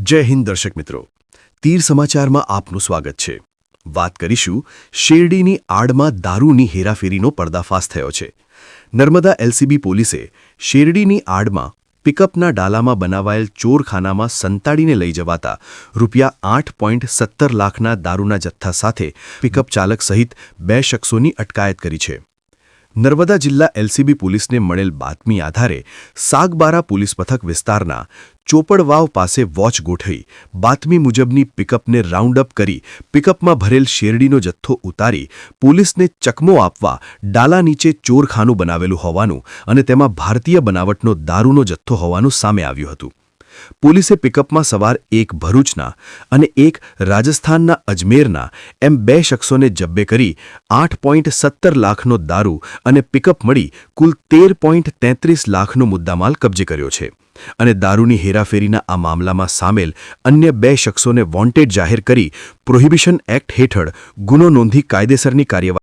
જય હિન્દ દર્શક મિત્રો, તીર સમાચારમાં આપનું સ્વાગત છે। વાત કરીશું શેરડીની આડમાં દારૂની હેરાફેરીનો પર્દાફાશ થયો છે। નર્મદા એલસીબી પોલીસે શેરડીની આડમાં પિકઅપના ડાલામાં બનાવાયેલ ચોરખાનામાં સંતાડીને લઈ જવાતા ₹8.17 લાખના દારૂના જથ્થા સાથે પિકઅપ ચાલક સહિત 2 શખ્સોની અટકાયત કરી છે। નર્મદા જિલ્લા એલસીબી પોલીસને મળેલ બાતમી આધારે સાગબારા પોલીસ મથક વિસ્તારના ચોપડવાવ પાસે વોચ ગોઠવી બાતમી મુજબની પિકઅપને રાઉન્ડ અપ કરી પિકઅપમાં ભરેલ શેરડીનો જથ્થો ઉતારી પોલીસને ચકમો આપવા ડાલા નીચે ચોરખાનું બનાવેલું હોવાનું અને તેમાં ભારતીય બનાવટનો દારૂનો જથ્થો હોવાનું સામે આવ્યું હતું। પોલીસે પિકઅપમાં સવાર એક ભરૂચના અને એક રાજસ્થાનના અજમેરના એમ 2 શખ્સોને જબ્બે કરી 8.17 લાખનો દારૂ અને પિકઅપ મળી કુલ 13.33 લાખનો મુદ્દામાલ કબજે કર્યો છે અને દારૂની હેરાફેરીના આ મામલામાં સામેલ અન્ય 2 શખ્સોને વોન્ટેડ જાહેર કરી પ્રોહિબિશન એક્ટ હેઠળ ગુનો નોંધી કાયદેસરની કાર્યવાહી